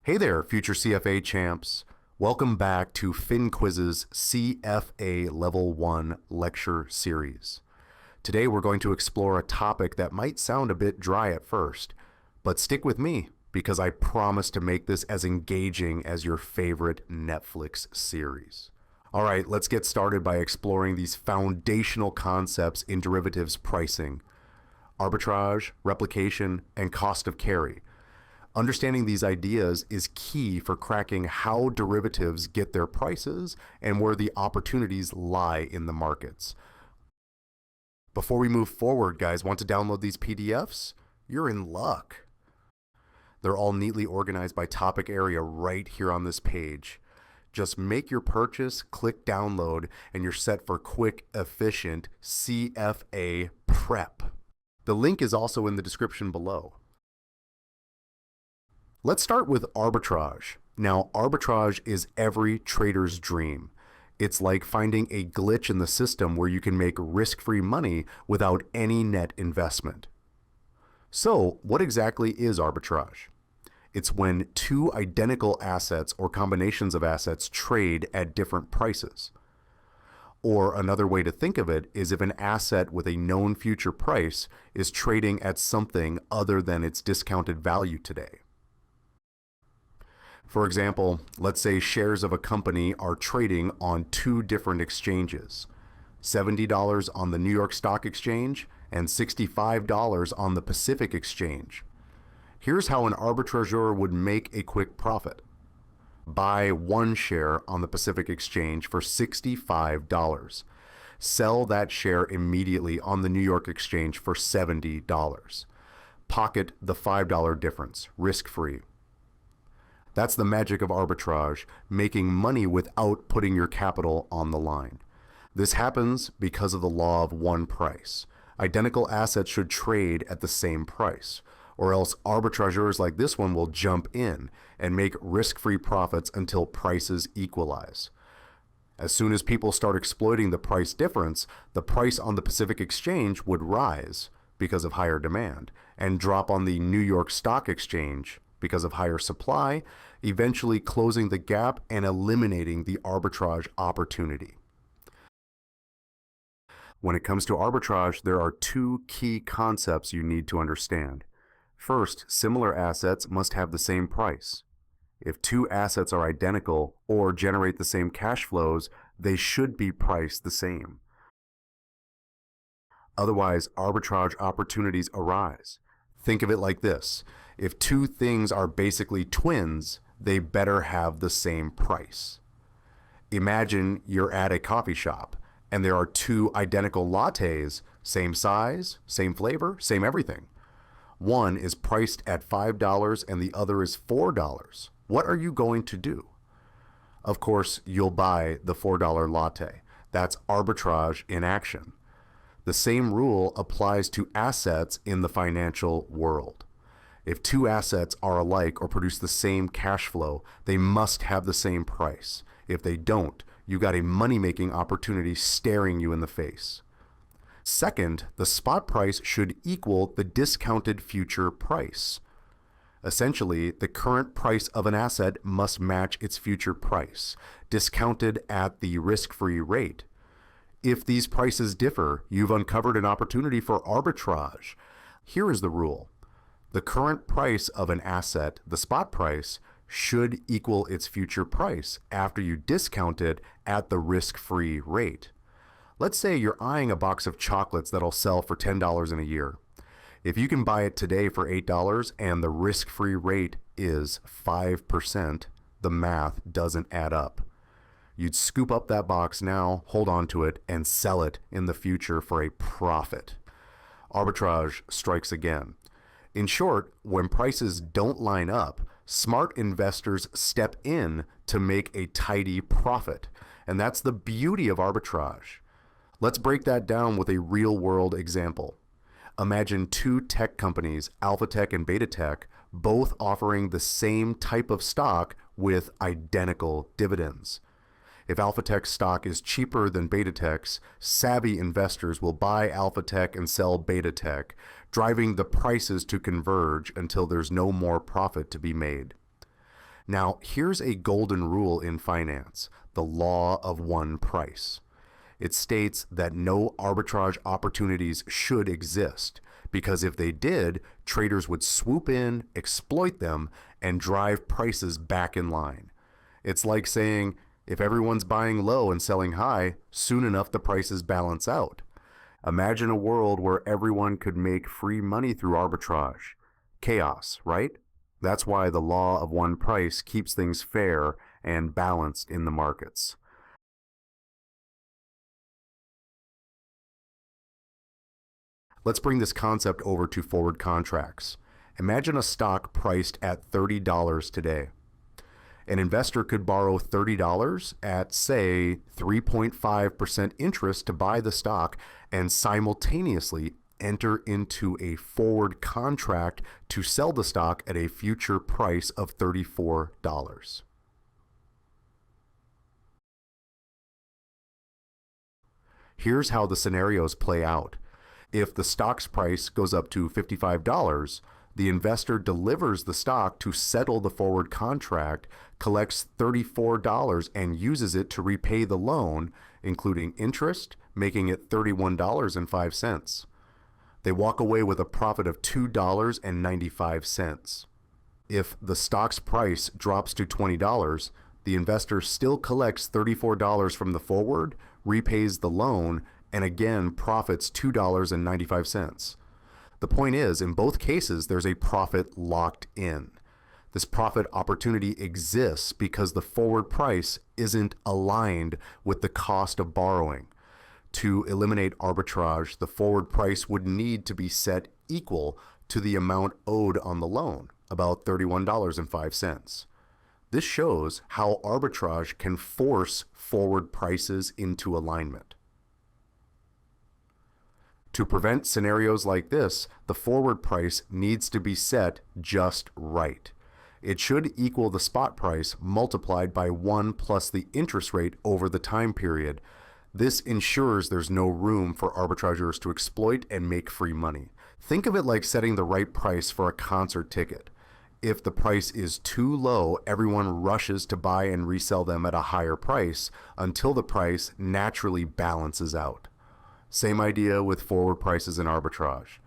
Hey there, future CFA champs. Welcome back to FinQuiz's CFA Level 1 lecture series. Today we're going to explore a topic that might sound a bit dry at first, but stick with me because I promise to make this as engaging as your favorite Netflix series. All right, let's get started by exploring these foundational concepts in derivatives pricing: arbitrage, replication, and cost of carry. Understanding these ideas is key for cracking how derivatives get their prices and where the opportunities lie in the markets. Before we move forward, guys, want to download these PDFs? You're in luck. They're all neatly organized by topic area right here on this page. Just make your purchase, click download, and you're set for quick, efficient CFA prep. The link is also in the description below. Let's start with arbitrage. Now, arbitrage is every trader's dream. It's like finding a glitch in the system where you can make risk-free money without any net investment. So, what exactly is arbitrage? It's when two identical assets or combinations of assets trade at different prices. Or another way to think of it is if an asset with a known future price is trading at something other than its discounted value today. For example, let's say shares of a company are trading on two different exchanges, $70 on the New York Stock Exchange and $65 on the Pacific Exchange. Here's how an arbitrageur would make a quick profit. Buy one share on the Pacific Exchange for $65. Sell that share immediately on the New York Exchange for $70. Pocket the $5 difference, risk-free. That's the magic of arbitrage, making money without putting your capital on the line. This happens because of the law of one price. Identical assets should trade at the same price, or else arbitrageurs like this one will jump in and make risk-free profits until prices equalize. As soon as people start exploiting the price difference, the price on the Pacific Exchange would rise because of higher demand and drop on the New York Stock Exchange because of higher supply, eventually closing the gap and eliminating the arbitrage opportunity. When it comes to arbitrage, there are two key concepts you need to understand. First, similar assets must have the same price. If two assets are identical or generate the same cash flows, they should be priced the same. Otherwise, arbitrage opportunities arise. Think of it like this. If two things are basically twins, they better have the same price. Imagine you're at a coffee shop and there are two identical lattes, same size, same flavor, same everything. One is priced at $5 and the other is $4. What are you going to do? Of course, you'll buy the $4 latte. That's arbitrage in action. The same rule applies to assets in the financial world. If two assets are alike or produce the same cash flow, they must have the same price. If they don't, you got a money-making opportunity staring you in the face. Second, the spot price should equal the discounted future price. Essentially, the current price of an asset must match its future price, discounted at the risk-free rate. If these prices differ, you've uncovered an opportunity for arbitrage. Here is the rule. The current price of an asset, the spot price, should equal its future price after you discount it at the risk-free rate. Let's say you're eyeing a box of chocolates that'll sell for $10 in a year. If you can buy it today for $8 and the risk-free rate is 5%, the math doesn't add up. You'd scoop up that box now, hold on to it, and sell it in the future for a profit. Arbitrage strikes again. In short, when prices don't line up, smart investors step in to make a tidy profit. And that's the beauty of arbitrage. Let's break that down with a real-world example. Imagine two tech companies, Alpha Tech and Beta Tech, both offering the same type of stock with identical dividends. If Alpha Tech's stock is cheaper than Beta Tech's, savvy investors will buy Alpha Tech and sell Beta Tech, driving the prices to converge until there's no more profit to be made. Now, here's a golden rule in finance, the law of one price. It states that no arbitrage opportunities should exist, because if they did, traders would swoop in, exploit them, and drive prices back in line. It's like saying, if everyone's buying low and selling high, soon enough the prices balance out. Imagine a world where everyone could make free money through arbitrage. Chaos, right? That's why the law of one price keeps things fair and balanced in the markets. Let's bring this concept over to forward contracts. Imagine a stock priced at $30 today. An investor could borrow $30 at, say, 3.5% interest to buy the stock and simultaneously enter into a forward contract to sell the stock at a future price of $34. Here's how the scenarios play out. If the stock's price goes up to $55, the investor delivers the stock to settle the forward contract, collects $34, and uses it to repay the loan, including interest, making it $31.05. They walk away with a profit of $2.95. If the stock's price drops to $20, the investor still collects $34 from the forward, repays the loan, and again profits $2.95. The point is, in both cases, there's a profit locked in. This profit opportunity exists because the forward price isn't aligned with the cost of borrowing. To eliminate arbitrage, the forward price would need to be set equal to the amount owed on the loan, about $31.05. This shows how arbitrage can force forward prices into alignment. To prevent scenarios like this, the forward price needs to be set just right. It should equal the spot price multiplied by 1 plus the interest rate over the time period. This ensures there's no room for arbitrageurs to exploit and make free money. Think of it like setting the right price for a concert ticket. If the price is too low, everyone rushes to buy and resell them at a higher price until the price naturally balances out. Same idea with forward prices and arbitrage.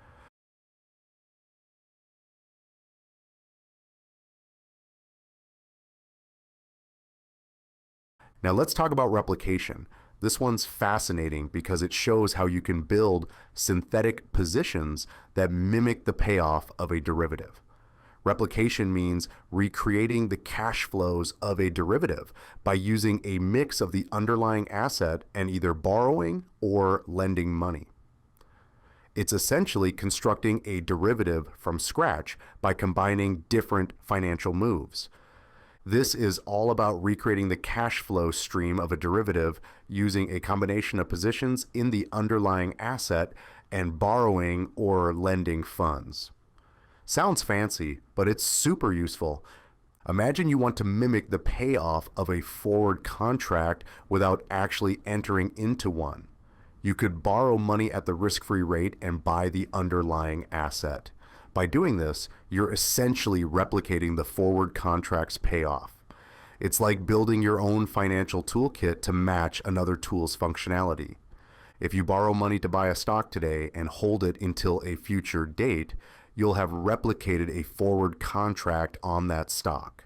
Now let's talk about replication. This one's fascinating because it shows how you can build synthetic positions that mimic the payoff of a derivative. Replication means recreating the cash flows of a derivative by using a mix of the underlying asset and either borrowing or lending money. It's essentially constructing a derivative from scratch by combining different financial moves. This is all about recreating the cash flow stream of a derivative using a combination of positions in the underlying asset and borrowing or lending funds. Sounds fancy, but it's super useful. Imagine you want to mimic the payoff of a forward contract without actually entering into one. You could borrow money at the risk-free rate and buy the underlying asset. By doing this, you're essentially replicating the forward contract's payoff. It's like building your own financial toolkit to match another tool's functionality. If you borrow money to buy a stock today and hold it until a future date, you'll have replicated a forward contract on that stock.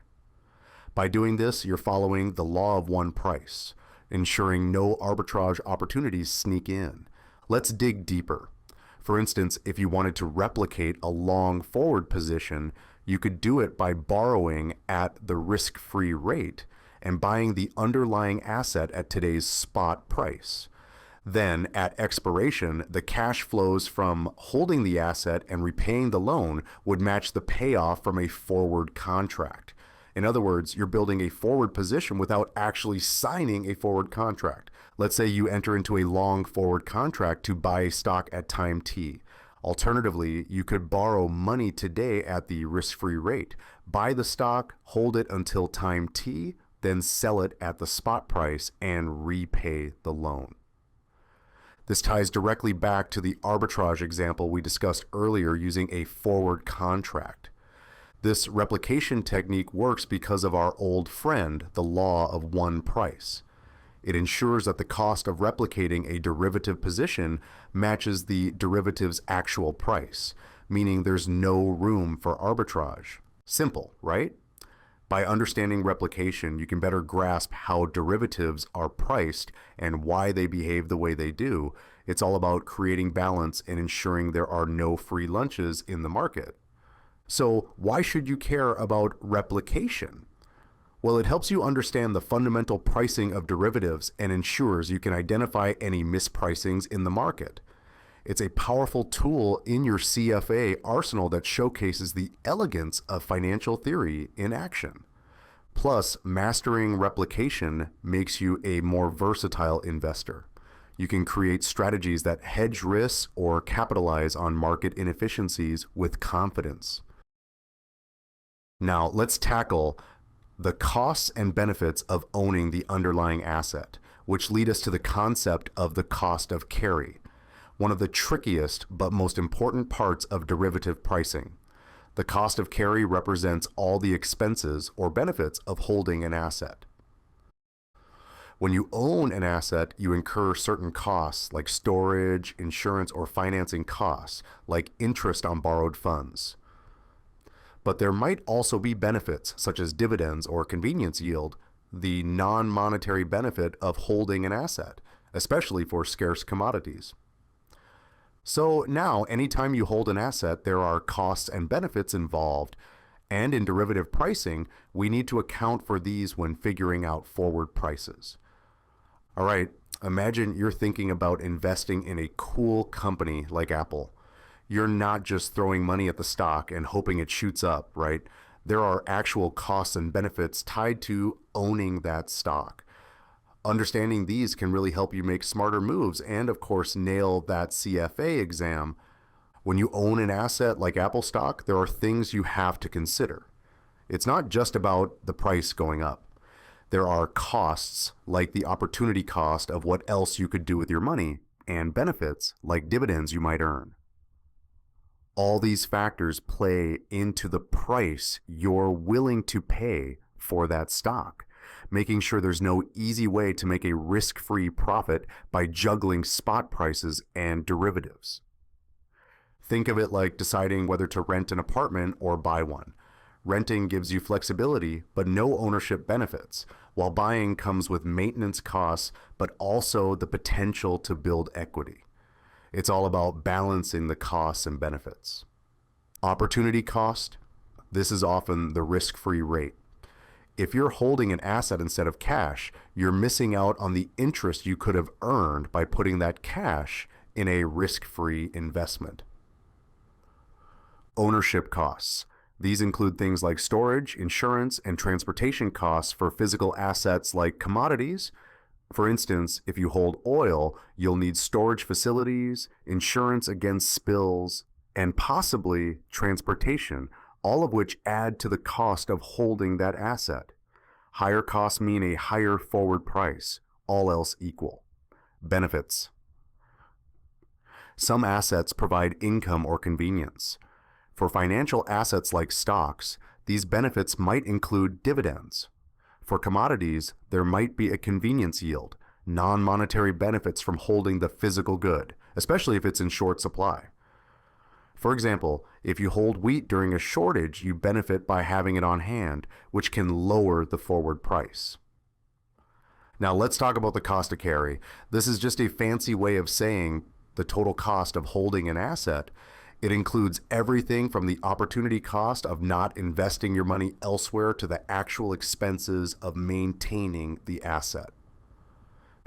By doing this, you're following the law of one price, ensuring no arbitrage opportunities sneak in. Let's dig deeper. For instance, if you wanted to replicate a long forward position, you could do it by borrowing at the risk-free rate and buying the underlying asset at today's spot price. Then, at expiration, the cash flows from holding the asset and repaying the loan would match the payoff from a forward contract. In other words, you're building a forward position without actually signing a forward contract. Let's say you enter into a long forward contract to buy a stock at time T. Alternatively, you could borrow money today at the risk-free rate, buy the stock, hold it until time T, then sell it at the spot price and repay the loan. This ties directly back to the arbitrage example we discussed earlier using a forward contract. This replication technique works because of our old friend, the law of one price. It ensures that the cost of replicating a derivative position matches the derivative's actual price, meaning there's no room for arbitrage. Simple, right? By understanding replication, you can better grasp how derivatives are priced and why they behave the way they do. It's all about creating balance and ensuring there are no free lunches in the market. So why should you care about replication? Well, it helps you understand the fundamental pricing of derivatives and ensures you can identify any mispricings in the market. It's a powerful tool in your CFA arsenal that showcases the elegance of financial theory in action. Plus, mastering replication makes you a more versatile investor. You can create strategies that hedge risks or capitalize on market inefficiencies with confidence. Now, let's tackle the costs and benefits of owning the underlying asset, which lead us to the concept of the cost of carry, one of the trickiest but most important parts of derivative pricing. The cost of carry represents all the expenses or benefits of holding an asset. When you own an asset, you incur certain costs like storage, insurance, or financing costs, like interest on borrowed funds. But there might also be benefits such as dividends or convenience yield, the non-monetary benefit of holding an asset, especially for scarce commodities. So now, anytime you hold an asset, there are costs and benefits involved, and in derivative pricing, we need to account for these when figuring out forward prices. All right, imagine you're thinking about investing in a cool company like Apple. You're not just throwing money at the stock and hoping it shoots up, right? There are actual costs and benefits tied to owning that stock. Understanding these can really help you make smarter moves and, of course, nail that CFA exam. When you own an asset like Apple stock, there are things you have to consider. It's not just about the price going up. There are costs like the opportunity cost of what else you could do with your money and benefits like dividends you might earn. All these factors play into the price you're willing to pay for that stock, making sure there's no easy way to make a risk-free profit by juggling spot prices and derivatives. Think of it like deciding whether to rent an apartment or buy one. Renting gives you flexibility, but no ownership benefits, while buying comes with maintenance costs, but also the potential to build equity. It's all about balancing the costs and benefits. Opportunity cost, this is often the risk-free rate. If you're holding an asset instead of cash, you're missing out on the interest you could have earned by putting that cash in a risk-free investment. Ownership costs. These include things like storage, insurance, and transportation costs for physical assets like commodities. For instance, if you hold oil, you'll need storage facilities, insurance against spills, and possibly transportation, all of which add to the cost of holding that asset. Higher costs mean a higher forward price, all else equal. Benefits. Some assets provide income or convenience. For financial assets like stocks, these benefits might include dividends. For commodities, there might be a convenience yield, non-monetary benefits from holding the physical good, especially if it's in short supply. For example, if you hold wheat during a shortage, you benefit by having it on hand, which can lower the forward price. Now let's talk about the cost of carry. This is just a fancy way of saying the total cost of holding an asset. It includes everything from the opportunity cost of not investing your money elsewhere to the actual expenses of maintaining the asset.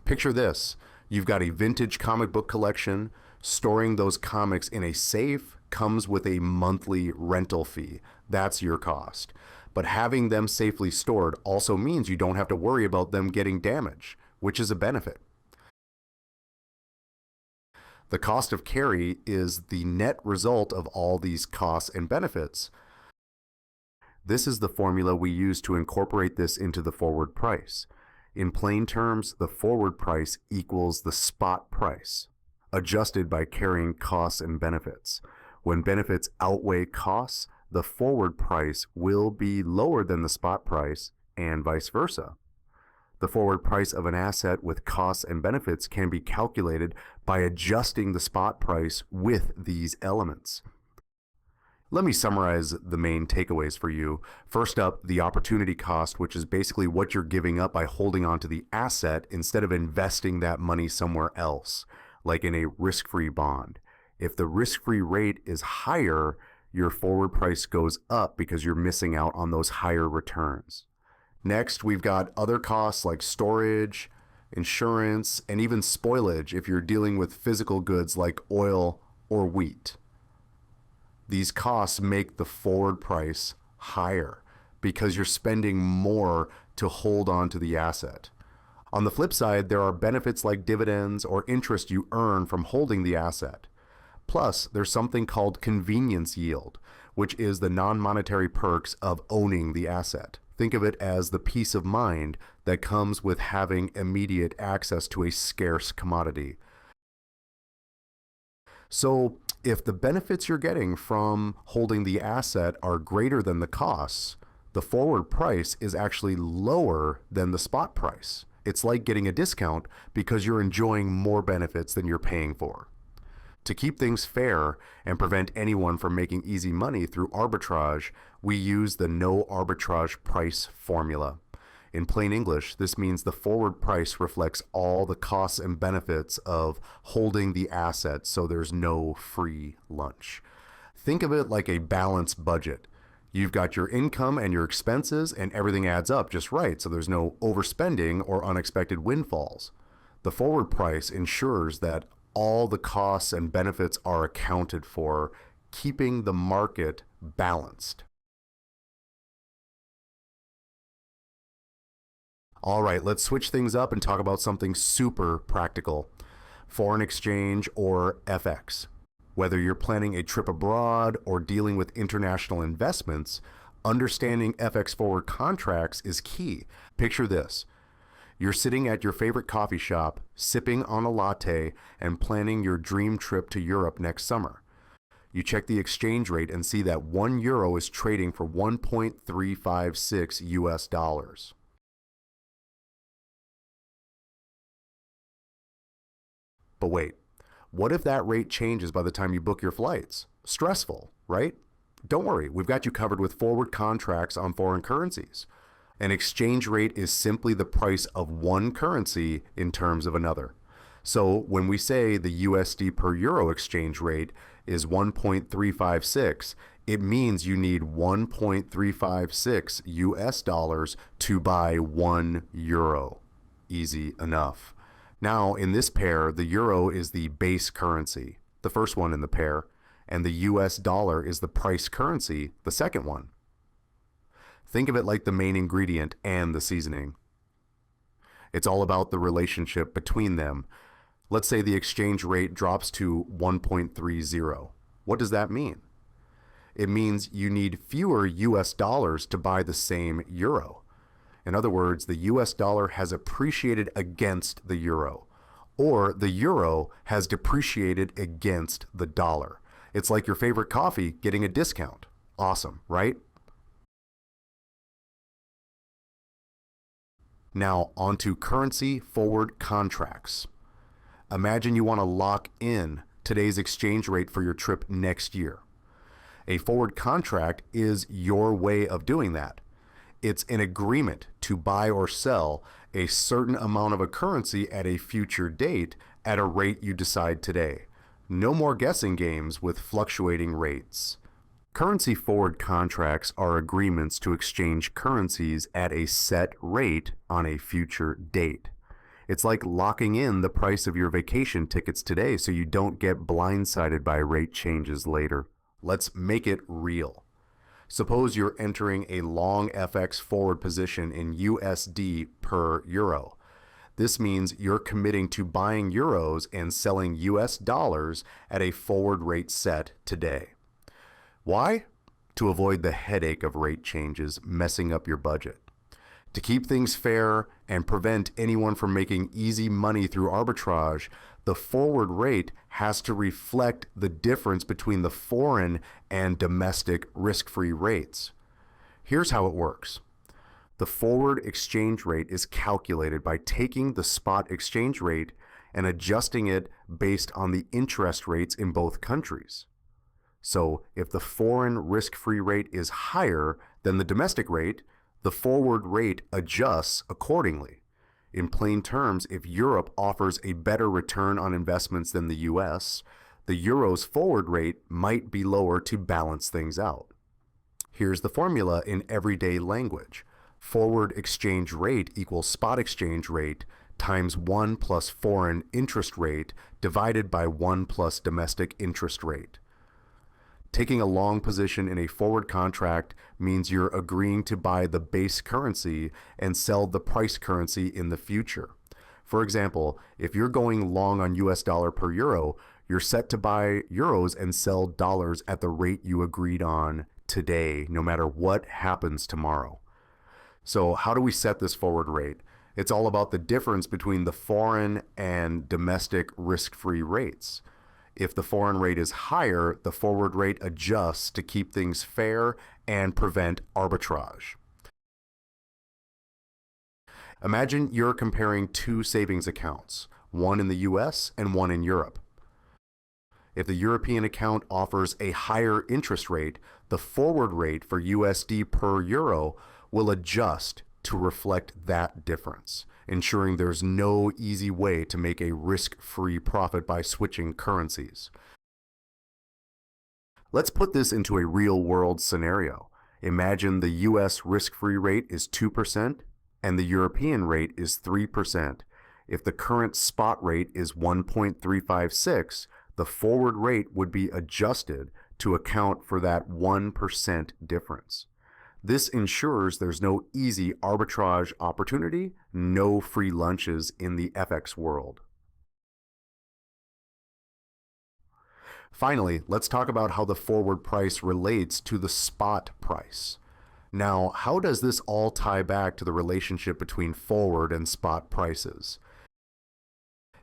Picture this. You've got a vintage comic book collection. Storing those comics in a safe comes with a monthly rental fee. That's your cost. But having them safely stored also means you don't have to worry about them getting damaged, which is a benefit. The cost of carry is the net result of all these costs and benefits. This is the formula we use to incorporate this into the forward price. In plain terms, the forward price equals the spot price, adjusted by carrying costs and benefits. When benefits outweigh costs, the forward price will be lower than the spot price and vice versa. The forward price of an asset with costs and benefits can be calculated by adjusting the spot price with these elements. Let me summarize the main takeaways for you. First up, the opportunity cost, which is basically what you're giving up by holding onto the asset instead of investing that money somewhere else, like in a risk-free bond. If the risk-free rate is higher, your forward price goes up because you're missing out on those higher returns. Next, we've got other costs like storage, insurance, and even spoilage if you're dealing with physical goods like oil or wheat. These costs make the forward price higher because you're spending more to hold on to the asset. On the flip side, there are benefits like dividends or interest you earn from holding the asset. Plus, there's something called convenience yield, which is the non-monetary perks of owning the asset. Think of it as the peace of mind that comes with having immediate access to a scarce commodity. So, if the benefits you're getting from holding the asset are greater than the costs, the forward price is actually lower than the spot price. It's like getting a discount because you're enjoying more benefits than you're paying for. To keep things fair and prevent anyone from making easy money through arbitrage, we use the No-Arbitrage price formula. In plain English, this means the forward price reflects all the costs and benefits of holding the asset, so there's no free lunch. Think of it like a balanced budget. You've got your income and your expenses, and everything adds up just right, so there's no overspending or unexpected windfalls. The forward price ensures that all the costs and benefits are accounted for, keeping the market balanced. All right, let's switch things up and talk about something super practical: foreign exchange, or FX. Whether you're planning a trip abroad or dealing with international investments, understanding FX forward contracts is key. Picture this. You're sitting at your favorite coffee shop, sipping on a latte, and planning your dream trip to Europe next summer. You check the exchange rate and see that €1 is trading for 1.356 US dollars. But wait, what if that rate changes by the time you book your flights? Stressful, right? Don't worry, we've got you covered with forward contracts on foreign currencies. An exchange rate is simply the price of one currency in terms of another. So when we say the USD per euro exchange rate is 1.356, it means you need 1.356 US dollars to buy €1. Easy enough. Now, in this pair, the euro is the base currency, the first one in the pair, and the US dollar is the price currency, the second one. Think of it like the main ingredient and the seasoning. It's all about the relationship between them. Let's say the exchange rate drops to 1.30. What does that mean? It means you need fewer US dollars to buy the same euro. In other words, the US dollar has appreciated against the euro, or the euro has depreciated against the dollar. It's like your favorite coffee getting a discount. Awesome, right? Now, onto currency forward contracts. Imagine you want to lock in today's exchange rate for your trip next year. A forward contract is your way of doing that. It's an agreement to buy or sell a certain amount of a currency at a future date at a rate you decide today. No more guessing games with fluctuating rates. Currency forward contracts are agreements to exchange currencies at a set rate on a future date. It's like locking in the price of your vacation tickets today so you don't get blindsided by rate changes later. Let's make it real. Suppose you're entering a long FX forward position in USD per euro. This means you're committing to buying euros and selling US dollars at a forward rate set today. Why? To avoid the headache of rate changes messing up your budget. To keep things fair and prevent anyone from making easy money through arbitrage, the forward rate has to reflect the difference between the foreign and domestic risk-free rates. Here's how it works. The forward exchange rate is calculated by taking the spot exchange rate and adjusting it based on the interest rates in both countries. So if the foreign risk-free rate is higher than the domestic rate, the forward rate adjusts accordingly. In plain terms, if Europe offers a better return on investments than the US, the euro's forward rate might be lower to balance things out. Here's the formula in everyday language. Forward exchange rate equals spot exchange rate times 1 plus foreign interest rate divided by 1 plus domestic interest rate. Taking a long position in a forward contract means you're agreeing to buy the base currency and sell the price currency in the future. For example, if you're going long on US dollar per euro, you're set to buy euros and sell dollars at the rate you agreed on today, no matter what happens tomorrow. So how do we set this forward rate? It's all about the difference between the foreign and domestic risk-free rates. If the foreign rate is higher, the forward rate adjusts to keep things fair and prevent arbitrage. Imagine you're comparing two savings accounts, one in the US and one in Europe. If the European account offers a higher interest rate, the forward rate for USD per euro will adjust to reflect that difference, ensuring there's no easy way to make a risk-free profit by switching currencies. Let's put this into a real-world scenario. Imagine the US risk-free rate is 2% and the European rate is 3%. If the current spot rate is 1.356, the forward rate would be adjusted to account for that 1% difference. This ensures there's no easy arbitrage opportunity, no free lunches in the FX world. Finally, let's talk about how the forward price relates to the spot price. Now, how does this all tie back to the relationship between forward and spot prices?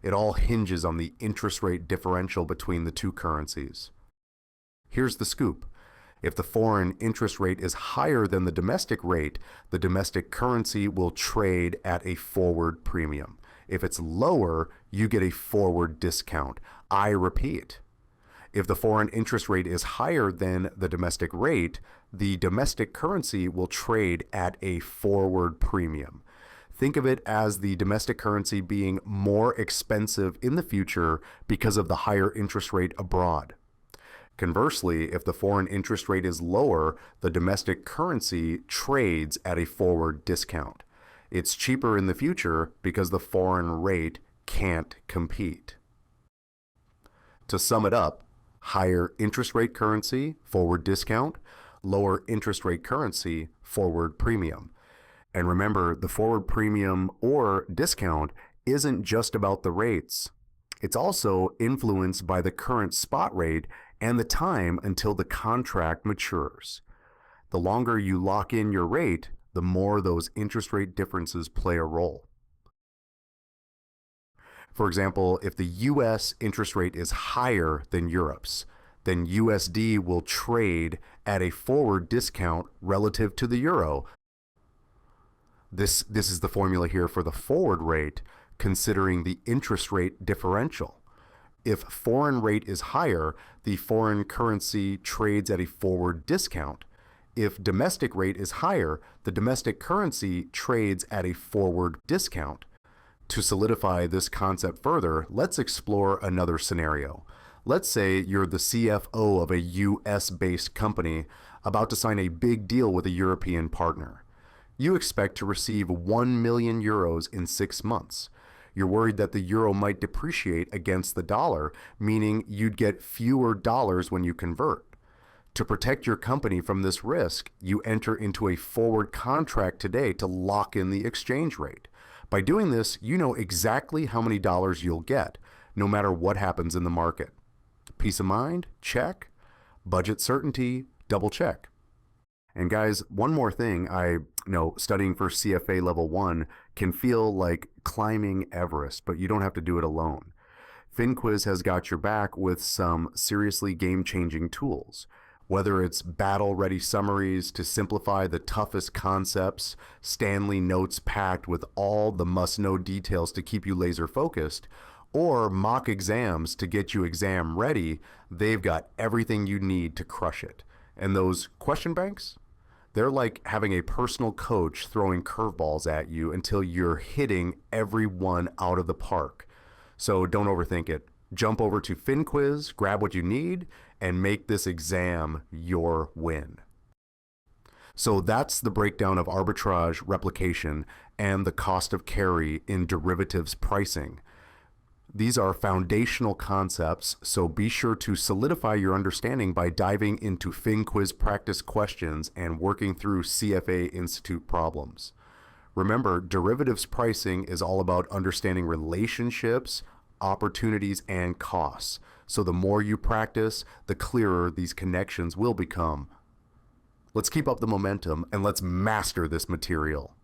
It all hinges on the interest rate differential between the two currencies. Here's the scoop. If the foreign interest rate is higher than the domestic rate, the domestic currency will trade at a forward premium. If it's lower, you get a forward discount. I repeat. If the foreign interest rate is higher than the domestic rate, the domestic currency will trade at a forward premium. Think of it as the domestic currency being more expensive in the future because of the higher interest rate abroad. Conversely, if the foreign interest rate is lower, the domestic currency trades at a forward discount. It's cheaper in the future because the foreign rate can't compete. To sum it up, higher interest rate currency, forward discount, lower interest rate currency, forward premium. And remember, the forward premium or discount isn't just about the rates. It's also influenced by the current spot rate and the time until the contract matures. The longer you lock in your rate, the more those interest rate differences play a role. For example, if the US interest rate is higher than Europe's, then USD will trade at a forward discount relative to the euro. This is the formula here for the forward rate, considering the interest rate differential. If foreign rate is higher, the foreign currency trades at a forward discount. If domestic rate is higher, the domestic currency trades at a forward discount. To solidify this concept further, let's explore another scenario. Let's say you're the CFO of a US-based company about to sign a big deal with a European partner. You expect to receive 1 million euros in 6 months. You're worried that the euro might depreciate against the dollar, meaning you'd get fewer dollars when you convert. To protect your company from this risk, you enter into a forward contract today to lock in the exchange rate. By doing this, you know exactly how many dollars you'll get, no matter what happens in the market. Peace of mind? Check. Budget certainty? Double check. And guys, one more thing, I Studying for CFA level 1 can feel like climbing Everest, but you don't have to do it alone. FinQuiz has got your back with some seriously game-changing tools. Whether it's battle-ready summaries to simplify the toughest concepts, Stanley Notes packed with all the must-know details to keep you laser-focused, or mock exams to get you exam ready, they've got everything you need to crush it. And those question banks? They're like having a personal coach throwing curveballs at you until you're hitting every one out of the park. So don't overthink it. Jump over to FinQuiz, grab what you need, and make this exam your win. So that's the breakdown of arbitrage, replication, and the cost of carry in derivatives pricing. These are foundational concepts, so be sure to solidify your understanding by diving into FinQuiz practice questions and working through CFA Institute problems. Remember, derivatives pricing is all about understanding relationships, opportunities, and costs. So the more you practice, the clearer these connections will become. Let's keep up the momentum and let's master this material.